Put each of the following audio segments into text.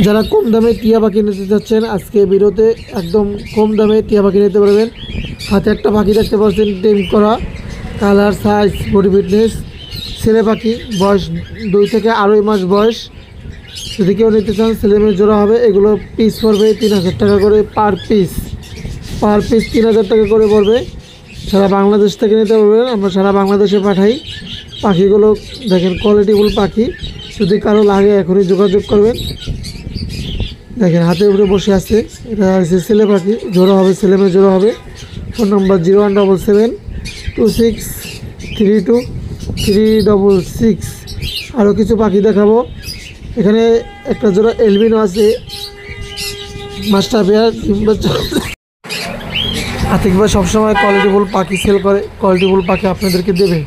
যারা কম দামে টিয়া পাখি নিতে চাচ্ছেন আজকে ভিডিওতে একদম কম দামে টিয়া পাখি নিতে পারবেন। হাতে একটা পাখি দেখতে পাচ্ছেন, টেম করা, কালার, সাইজ, বডি ফিটনেস, ছেলে পাখি, বয়স 2 থেকে 2.5 মাস বয়স। যদি কেউ নিতে চান ছেলে মেয়ে জোড়া হবে। এগুলো পিস পড়বে 3000 টাকা করে পার পিস 3000 টাকা করে পড়বে। সারা বাংলাদেশ থেকে নিতে পারবেন, আমরা সারা বাংলাদেশে পাঠাই। পাখিগুলো দেখেন কোয়ালিটিফুল পাখি, যদি কারো লাগে এখনই যোগাযোগ করবেন। দেখেন হাতের উপরে বসে আছে, এটা হচ্ছে ছেলে পাখি, জোড়া হবে, ছেলে মেয়ে জোড়া হবে। ফোন নম্বর 0177263236। আরও কিছু পাখি দেখাবো। এখানে একটা জোড়া এলবিনো আছে, মাস্টার পেয়ার। আতিক ভাই সবসময় কোয়ালিটিফুল পাখি সেল করে, কোয়ালিটিফুল পাখি আপনাদেরকে দেবে।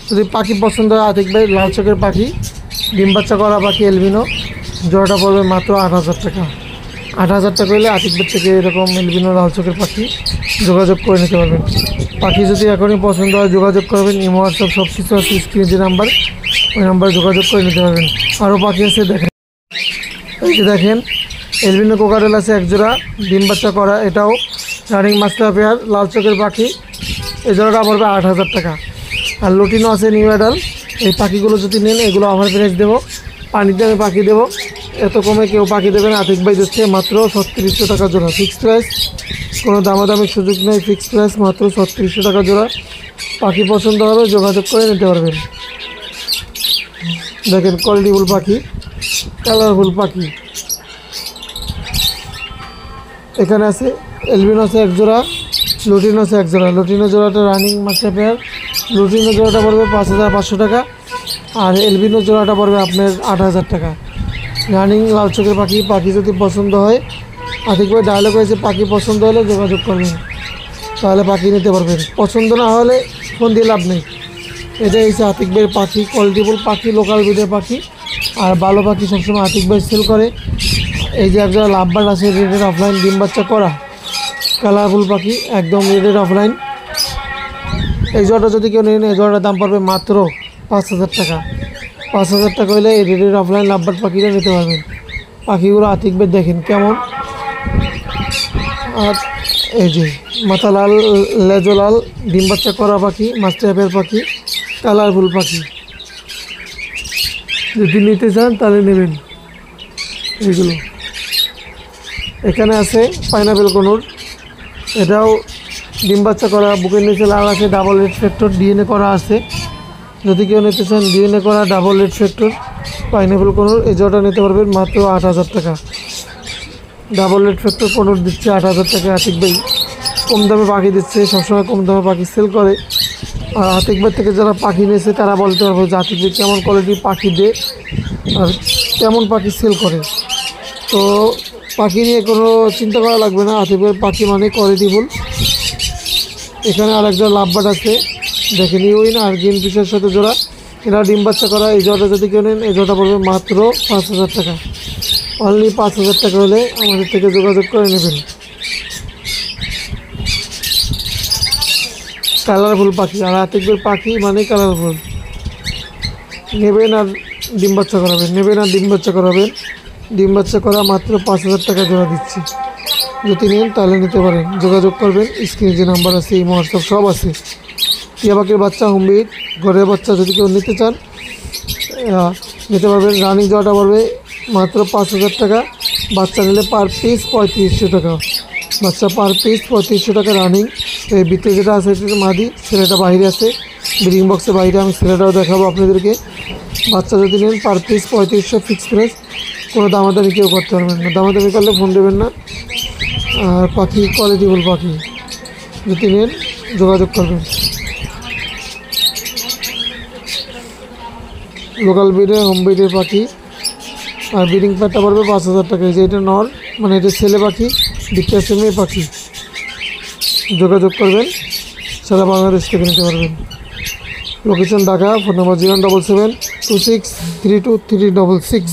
যদি পাখি পছন্দ হয় আতিক ভাই লাল চোখের পাখি, ডিম বাচ্চা করা পাখি এলবিনো, জোড়াটা পড়বে মাত্র 8000 টাকা। 8000 টাকা হলে আতিক ভাই থেকে এরকম এলবিনো লাল চোখের পাখি যোগাযোগ করে নিতে পারবেন। পাখি যদি এখনই পছন্দ হয় যোগাযোগ করবেন। ইমো, হোয়াটসঅ্যাপ সব কিছু আছে, স্ক্রিনে যে নাম্বার, ওই নাম্বারে যোগাযোগ করে নিতে পারবেন। আরও পাখি আছে দেখেন, এই যে দেখেন এলবিনো কোকারেল আছে এক জোড়া, ডিম বাচ্চা করা, এটাও রানিং মাস্টার পেয়ার, লাল চোখের পাখি। এই জোড়াটা পড়বে 8000 টাকা। আর লুটিনো আছে নিউ অ্যাডাল। এই পাখিগুলো যদি নেন এগুলো আমার প্রাইস দেবো, পানিতে আমি পাখি দেবো। এত কমে কেউ পাখি দেবেন। আতিক ভাই দিচ্ছে মাত্র 3600 টাকা জোড়া, ফিক্সড প্রাইস, কোনো দামাদামির সুযোগ নেই, ফিক্সড প্রাইস মাত্র 3600 টাকা জোড়া। পাখি পছন্দ হবে যোগাযোগ করে নিতে পারবেন। দেখেন কোয়ালিটিফুল পাখি, কালারফুল পাখি। এখানে আছে এলবিনো আছে এক জোড়া, লুটিনো আছে এক জোড়া। লুটিনো জোড়াটা রানিং মাস্টার পেয়ার, লুটিনো জোড়াটা পড়বে 5500 টাকা। আর এলবিনো জোড়াটা পড়বে আপনার 8000 টাকা। রানিং লাল চোখের পাখি। পাখি যদি পছন্দ হয়, আতিক ভাই ডায়লগ হয়েছে, পাখি পছন্দ হলে যোগাযোগ করবেন, তাহলে পাখি নিতে পারবেন। পছন্দ না হলে ফোন দিয়ে লাভ নেই। এটাই হচ্ছে আতিক ভাইয়ের পাখি, কোয়ালিটিফুল পাখি, লোকাল ব্রিডের পাখি। আর ভালো পাখি সবসময় আতিক ভাই সেল করে। এই যে একজোড়া লাভবার্ড আছে, রেডের অফলাইন, ডিম বাচ্চা করা, কালারফুল পাখি, একদম রেডের অফলাইন। এই জোড়াটা যদি কেউ নেন এই জোড়াটার দাম পড়বে মাত্র 5000 টাকা। 5000 টাকা হলে এই রেডের অফলাইন লাভবার্ড পাখিটা নিতে পারবেন। পাখিগুলো আতিক ভাই দেখেন কেমন। আর এই যে মাথা লাল, লেজো লাল, ডিম বাচ্চা করা পাখি, মাস্টার পেয়ার পাখি, কালারফুল পাখি। যদি নিতে চান তাহলে নেবেন এইগুলো। এখানে আছে পাইনাপেল কনুর, এটাও ডিম বাচ্চা করা, বুকের নিচে লাল আছে, ডাবল রেড ফ্যাক্টর, ডিএনএ করা আছে। যদি কেউ নিতে চান ডিএনএ করা double red factor pineapple conure, এই জোড়াটা নিতে পারবেন মাত্র 8000 টাকা। ডাবল রেড ফ্যাক্টর কনুর দিচ্ছে 8000 টাকা। আতিক ভাই কম দামে পাখি দিচ্ছে, সবসময় কম দামে পাখি সেল করে। আর আতিক ভাই থেকে যারা পাখি নিয়েছে তারা বলতে পারবো যে আতিক ভাই কেমন কোয়ালিটির পাখি দেয় আর কেমন পাখি সেল করে। তো পাখি নিয়ে কোনো চিন্তা করা লাগবে না, আতিক ভাইয়ের পাখি মানে কোয়ালিটিফুল। এখানে আরেকজন লাভবার্ড আছে, দেখেন ইউইন আর গ্রিন পিসের সাথে জোড়া, এরা ডিম বাচ্চা করা। এই জোড়াটা যদি কেউ নেন এই জোড়াটা পড়বে মাত্র 5000 টাকা। অনলি 5000 টাকা হলে আমাদের থেকে যোগাযোগ করে নেবেন। কালারফুল পাখি, আর আতিক ভাইয়ের পাখি মানে কালারফুল। নেবেন আর ডিম বাচ্চা করাবেন, নেবেন আর ডিম বাচ্চা করাবেন। ডিম বাচ্চা করা মাত্র 5000 টাকা জোড়া দিচ্ছি। যদি নেন তাহলে নিতে পারেন, যোগাযোগ করবেন। স্ক্রিনে যে নাম্বার আছে, ইমো, হোয়াটসঅ্যাপ সব আছে। টিয়া পাখির বাচ্চা, হোমবিট, ঘরের বাচ্চা যদি কেউ নিতে চান নিতে পারবেন। রানিং জোড়াটা পড়বে মাত্র 5000 টাকা। বাচ্চা নিলে পার পিস 3500 টাকা। বাচ্চা পার পিস 3500 টাকা রানিং। এই ভিতরে যেটা আছে এটা মাদি, ছেলেটা বাইরে আছে ব্রিডিং বক্সের বাইরে, আমি ছেলেটাও দেখাবো আপনাদেরকে। বাচ্চা যদি নেন পার পিস 3500 ফিক্স প্রাইস, কোনো দামাদামি কেউ করতে পারবেন না। দামাদামি করলে ফোন দেবেন না। আর পাখি কোয়ালিটিফুল পাখি, যদি নেন যোগাযোগ করবেন। লোকাল ব্রিডের, হোম ব্রিডের পাখি। আর ব্রিডিং প্যাডটা পড়বে 5000 টাকা। এই যে এটা নর, মানে এটা ছেলে পাখি, দিকটা আছে মেয়ে পাখি। যোগাযোগ করবেন, সারা বাংলাদেশ থেকে নিতে পারবেন। লোকেশন ঢাকা, ফোন নম্বর 07726323666।